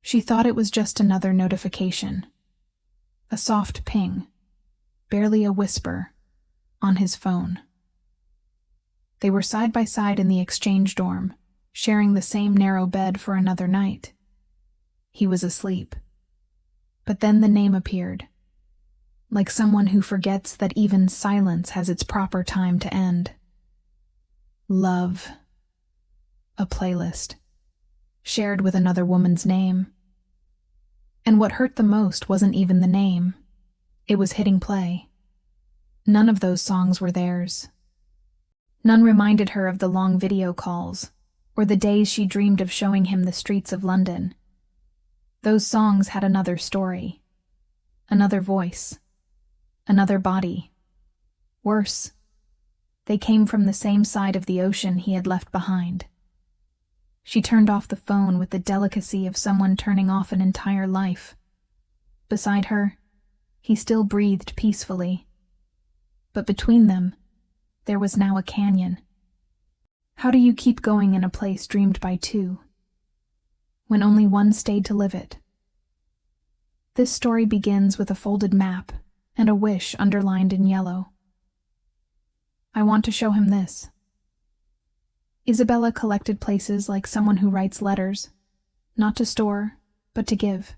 She thought it was just another notification. A soft ping, barely a whisper, on his phone. They were side by side in the exchange dorm, sharing the same narrow bed for another night. He was asleep. But then the name appeared, like someone who forgets that even silence has its proper time to end. Love. A playlist, shared with another woman's name. And what hurt the most wasn't even the name. It was hitting play. None of those songs were theirs. None reminded her of the long video calls, or the days she dreamed of showing him the streets of London. Those songs had another story, another voice, another body. Worse, they came from the same side of the ocean he had left behind. She turned off the phone with the delicacy of someone turning off an entire life. Beside her, he still breathed peacefully. But between them, there was now a canyon. How do you keep going in a place dreamed by two, when only one stayed to live it? This story begins with a folded map and a wish underlined in yellow. I want to show him this. Isabella collected places like someone who writes letters, not to store, but to give.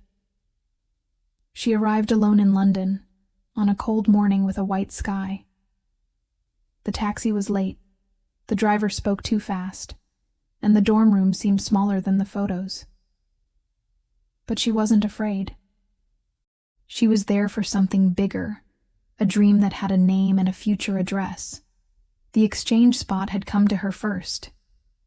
She arrived alone in London, on a cold morning with a white sky. The taxi was late, the driver spoke too fast, and the dorm room seemed smaller than the photos. But she wasn't afraid. She was there for something bigger, a dream that had a name and a future address. The exchange spot had come to her first.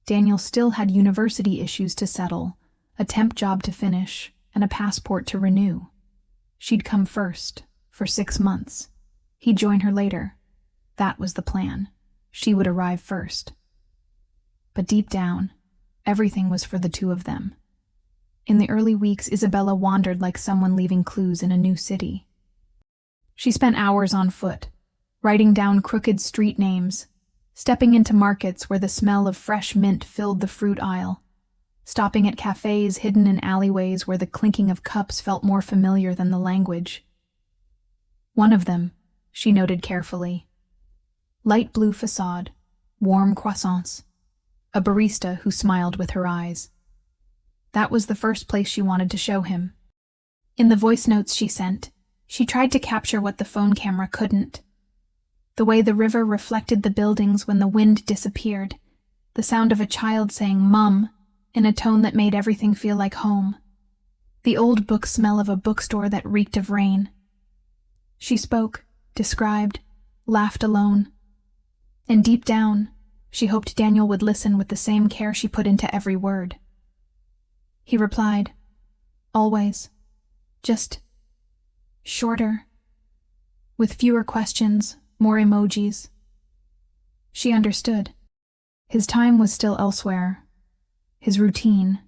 Daniel still had university issues to settle, a temp job to finish, and a passport to renew. She'd come first, for 6 months. He'd join her later. That was the plan. She would arrive first. But deep down, everything was for the two of them. In the early weeks, Isabella wandered like someone leaving clues in a new city. She spent hours on foot, writing down crooked street names, stepping into markets where the smell of fresh mint filled the fruit aisle, stopping at cafes hidden in alleyways where the clinking of cups felt more familiar than the language. One of them, she noted carefully. Light blue facade, warm croissants, a barista who smiled with her eyes. That was the first place she wanted to show him. In the voice notes she sent, she tried to capture what the phone camera couldn't. The way the river reflected the buildings when the wind disappeared, the sound of a child saying "Mum" in a tone that made everything feel like home, the old book smell of a bookstore that reeked of rain. She spoke, described, laughed alone. And deep down, she hoped Daniel would listen with the same care she put into every word. He replied, always, just shorter, with fewer questions, more emojis. She understood. His time was still elsewhere. His routine,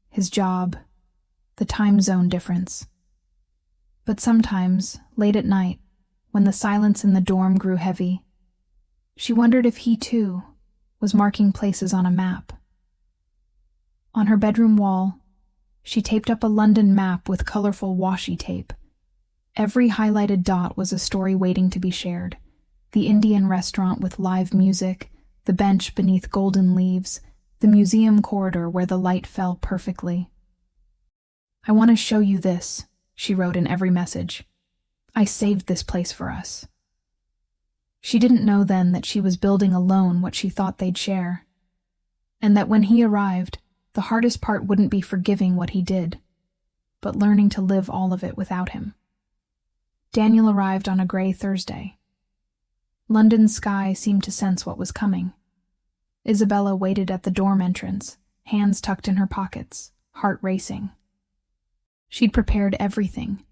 his job, the time zone difference. But sometimes, late at night, when the silence in the dorm grew heavy, she wondered if he, too, was marking places on a map. On her bedroom wall, she taped up a London map with colorful washi tape. Every highlighted dot was a story waiting to be shared. The Indian restaurant with live music, the bench beneath golden leaves, the museum corridor where the light fell perfectly. I want to show you this, she wrote in every message. I saved this place for us. She didn't know then that she was building alone what she thought they'd share, and that when he arrived, the hardest part wouldn't be forgiving what he did, but learning to live all of it without him. Daniel arrived on a gray Thursday. London's sky seemed to sense what was coming. Isabella waited at the dorm entrance, hands tucked in her pockets, heart racing. She'd prepared everything.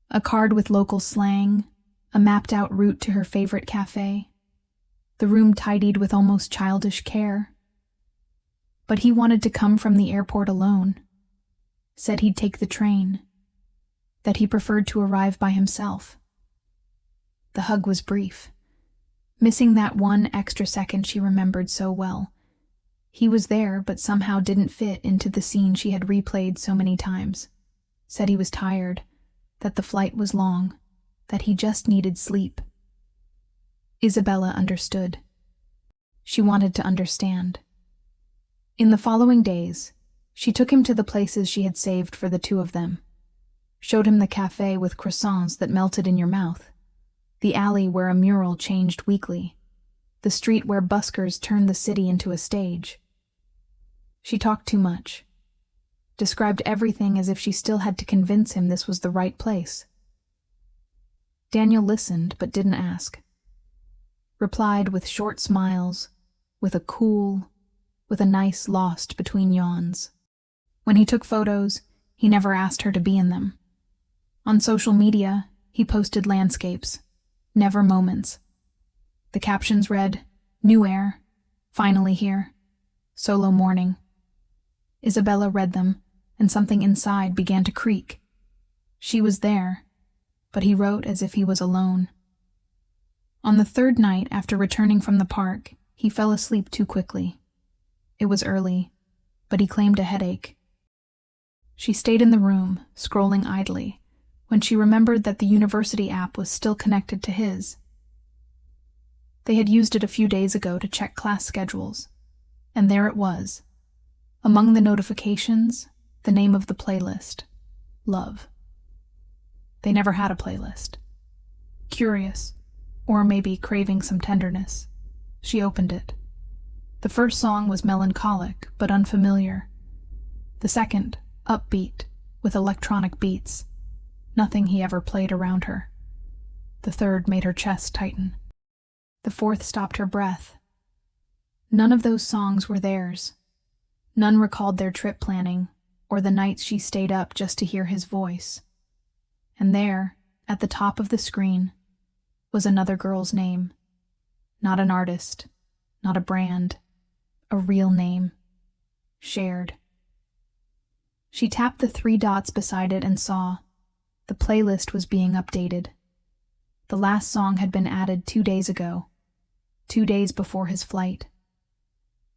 A card with local slang, a mapped-out route to her favorite cafe, the room tidied with almost childish care. But he wanted to come from the airport alone, said he'd take the train, that he preferred to arrive by himself. The hug was brief, missing that one extra second she remembered so well. He was there, but somehow didn't fit into the scene she had replayed so many times. Said he was tired, that the flight was long, that he just needed sleep. Isabella understood. She wanted to understand. In the following days, she took him to the places she had saved for the two of them. Showed him the cafe with croissants that melted in your mouth, the alley where a mural changed weekly, the street where buskers turned the city into a stage. She talked too much, described everything as if she still had to convince him this was the right place. Daniel listened but didn't ask. Replied with short smiles, with a nice lost between yawns. When he took photos, he never asked her to be in them. On social media, he posted landscapes, never moments. The captions read, "New air, finally here, solo morning." Isabella read them, and something inside began to creak. She was there, but he wrote as if he was alone. On the third night after returning from the park, he fell asleep too quickly. It was early, but he claimed a headache. She stayed in the room, scrolling idly, when she remembered that the university app was still connected to his. They had used it a few days ago to check class schedules, and there it was. Among the notifications, the name of the playlist, Love. They never had a playlist. Curious, or maybe craving some tenderness, she opened it. The first song was melancholic but unfamiliar. The second, upbeat, with electronic beats, nothing he ever played around her. The third made her chest tighten. The fourth stopped her breath. None of those songs were theirs. None recalled their trip planning, or the nights she stayed up just to hear his voice. And there, at the top of the screen, was another girl's name. Not an artist, not a brand, a real name. Shared. She tapped the 3 dots beside it and saw the playlist was being updated. The last song had been added 2 days ago, 2 days before his flight.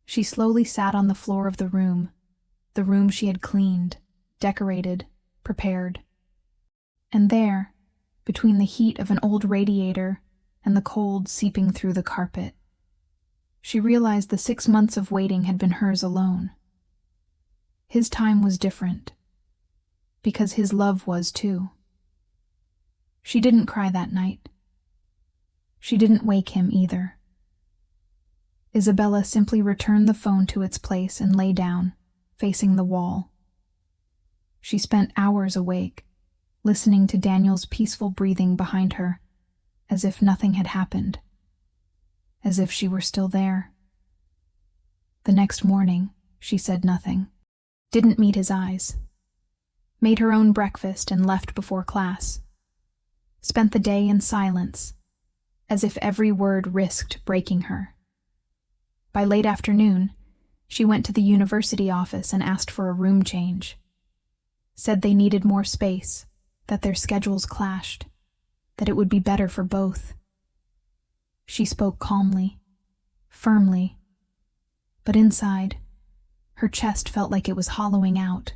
She slowly sat on the floor of the room she had cleaned, decorated, prepared. And there, between the heat of an old radiator and the cold seeping through the carpet, she realized the 6 months of waiting had been hers alone. His time was different, because his love was too. She didn't cry that night. She didn't wake him either. Isabella simply returned the phone to its place and lay down, facing the wall. She spent hours awake, listening to Daniel's peaceful breathing behind her, as if nothing had happened, as if she were still there. The next morning, she said nothing, didn't meet his eyes, made her own breakfast and left before class, spent the day in silence, as if every word risked breaking her. By late afternoon, she went to the university office and asked for a room change. Said they needed more space, that their schedules clashed, that it would be better for both. She spoke calmly, firmly, but inside, her chest felt like it was hollowing out.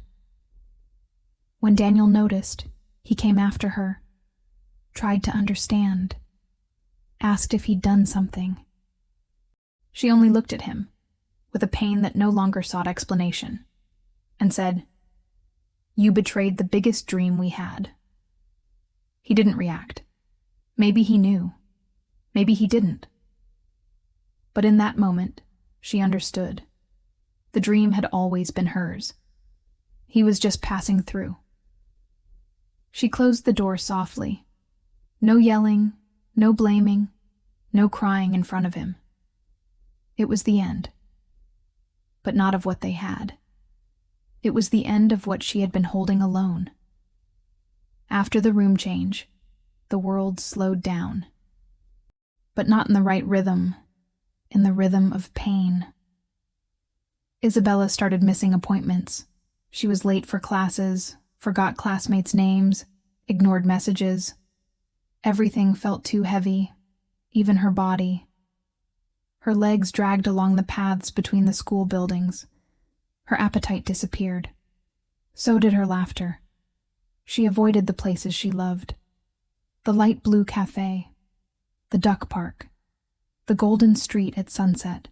When Daniel noticed, he came after her, tried to understand, asked if he'd done something. She only looked at him, with a pain that no longer sought explanation, and said, "You betrayed the biggest dream we had." He didn't react. Maybe he knew. Maybe he didn't. But in that moment, she understood. The dream had always been hers. He was just passing through. She closed the door softly. No yelling, no blaming, no crying in front of him. It was the end. But not of what they had. It was the end of what she had been holding alone. After the room change, the world slowed down. But not in the right rhythm, in the rhythm of pain. Isabella started missing appointments. She was late for classes, forgot classmates' names, ignored messages. Everything felt too heavy, even her body. Her legs dragged along the paths between the school buildings. Her appetite disappeared. So did her laughter. She avoided the places she loved. The light blue cafe, the duck park, the golden street at sunset.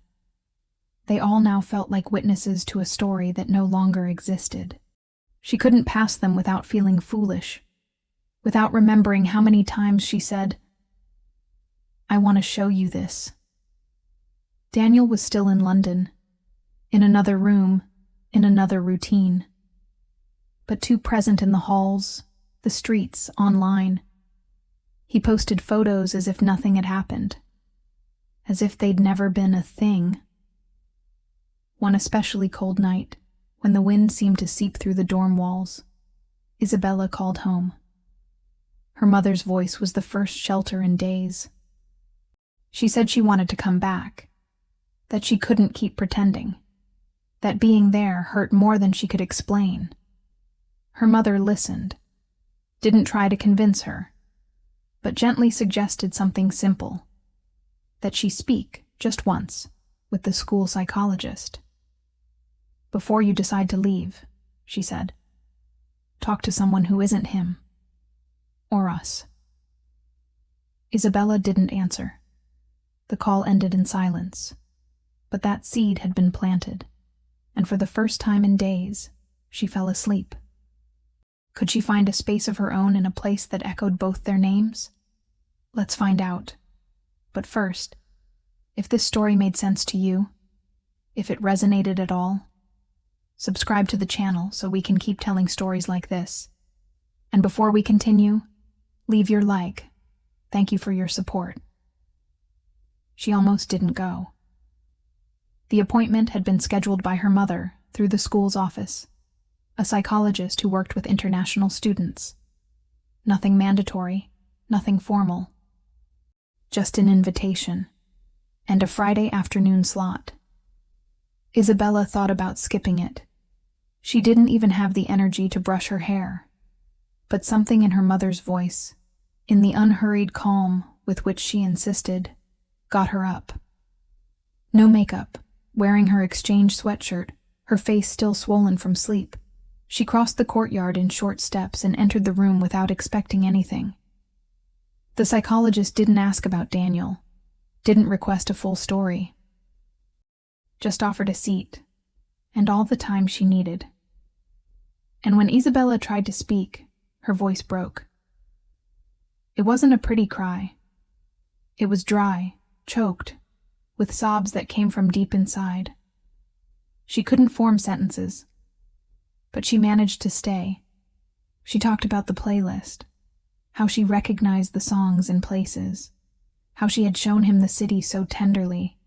They all now felt like witnesses to a story that no longer existed. She couldn't pass them without feeling foolish, without remembering how many times she said, "I want to show you this." Daniel was still in London, in another room, in another routine, but too present in the halls, the streets, online. He posted photos as if nothing had happened, as if they'd never been a thing. One especially cold night, when the wind seemed to seep through the dorm walls, Isabella called home. Her mother's voice was the first shelter in days. She said she wanted to come back, that she couldn't keep pretending, that being there hurt more than she could explain. Her mother listened, didn't try to convince her, but gently suggested something simple, that she speak, just once, with the school psychologist. "Before you decide to leave," she said, "talk to someone who isn't him, or us." Isabella didn't answer. The call ended in silence, but that seed had been planted, and for the first time in days, she fell asleep. Could she find a space of her own in a place that echoed both their names? Let's find out. But first, if this story made sense to you, if it resonated at all, subscribe to the channel so we can keep telling stories like this. And before we continue, leave your like. Thank you for your support. She almost didn't go. The appointment had been scheduled by her mother through the school's office, a psychologist who worked with international students. Nothing mandatory, nothing formal. Just an invitation, and a Friday afternoon slot. Isabella thought about skipping it. She didn't even have the energy to brush her hair, but something in her mother's voice, in the unhurried calm with which she insisted, got her up. No makeup, wearing her exchange sweatshirt, her face still swollen from sleep, she crossed the courtyard in short steps and entered the room without expecting anything. The psychologist didn't ask about Daniel, didn't request a full story. Just offered a seat, and all the time she needed. And when Isabella tried to speak, her voice broke. It wasn't a pretty cry. It was dry, choked, with sobs that came from deep inside. She couldn't form sentences, but she managed to stay. She talked about the playlist, how she recognized the songs and places, how she had shown him the city so tenderly,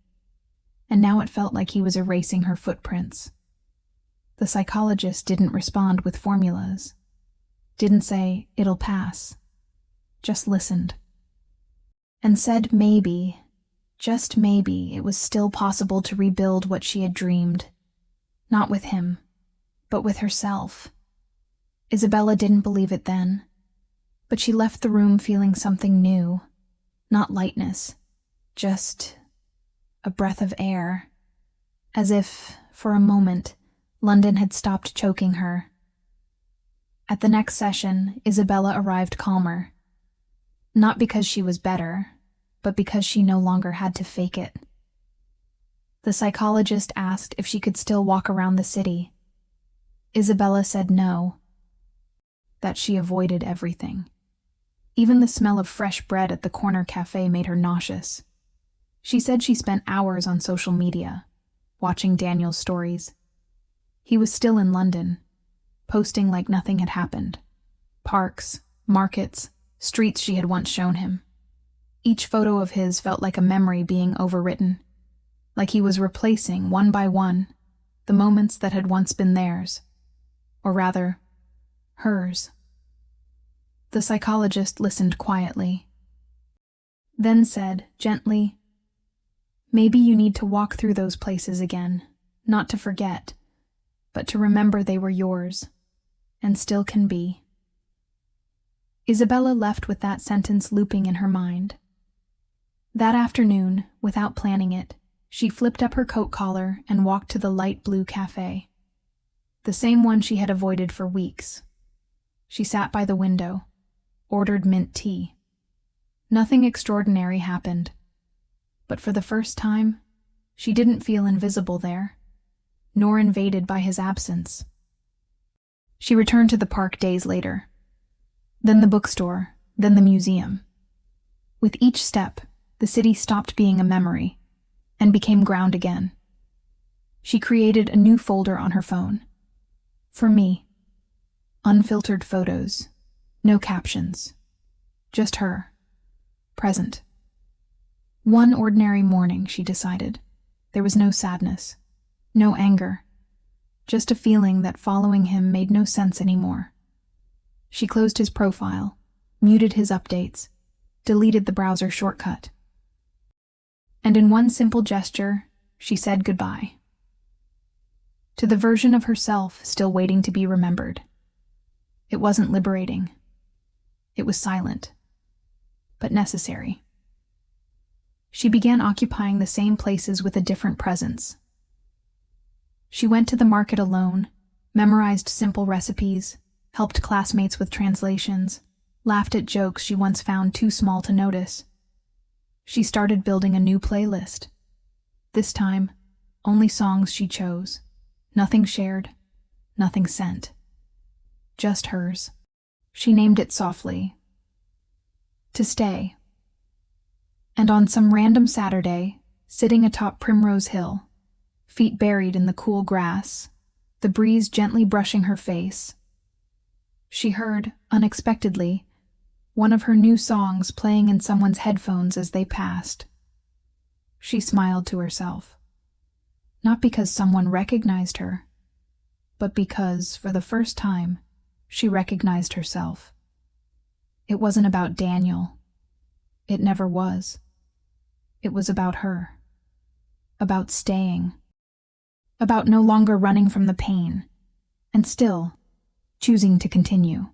and now it felt like he was erasing her footprints. The psychologist didn't respond with formulas, didn't say, "It'll pass," just listened, and said maybe, just maybe, it was still possible to rebuild what she had dreamed, not with him, but with herself. Isabella didn't believe it then, but she left the room feeling something new, not lightness, just a breath of air, as if, for a moment, London had stopped choking her. At the next session, Isabella arrived calmer, not because she was better, but because she no longer had to fake it. The psychologist asked if she could still walk around the city. Isabella said no, that she avoided everything. Even the smell of fresh bread at the corner cafe made her nauseous. She said she spent hours on social media, watching Daniel's stories. He was still in London, posting like nothing had happened. Parks, markets, streets she had once shown him. Each photo of his felt like a memory being overwritten, like he was replacing, one by one, the moments that had once been theirs, or rather, hers. The psychologist listened quietly, then said, gently, "Maybe you need to walk through those places again, not to forget, but to remember they were yours, and still can be." Isabella left with that sentence looping in her mind. That afternoon, without planning it, She flipped up her coat collar and walked to the light blue cafe, the same one she had avoided for weeks. She sat by the window, ordered mint tea. Nothing extraordinary happened, but for the first time, she didn't feel invisible there, nor invaded by his absence. She returned to the park days later, then the bookstore, then the museum. With each step, the city stopped being a memory and became ground again. She created a new folder on her phone. For me. Unfiltered photos, no captions, just her, present. One ordinary morning, she decided. There was no sadness, no anger, just a feeling that following him made no sense anymore. She closed his profile, muted his updates, deleted the browser shortcut. And in one simple gesture, she said goodbye. To the version of herself still waiting to be remembered. It wasn't liberating. It was silent, but necessary. She began occupying the same places with a different presence. She went to the market alone, memorized simple recipes, helped classmates with translations, laughed at jokes she once found too small to notice. She started building a new playlist. This time, only songs she chose. Nothing shared, nothing sent. Just hers. She named it softly. To Stay. And on some random Saturday, sitting atop Primrose Hill, feet buried in the cool grass, the breeze gently brushing her face, she heard, unexpectedly, one of her new songs playing in someone's headphones as they passed. She smiled to herself. Not because someone recognized her, but because, for the first time, she recognized herself. It wasn't about Daniel. It never was. It was about her. About staying. About no longer running from the pain, and still choosing to continue.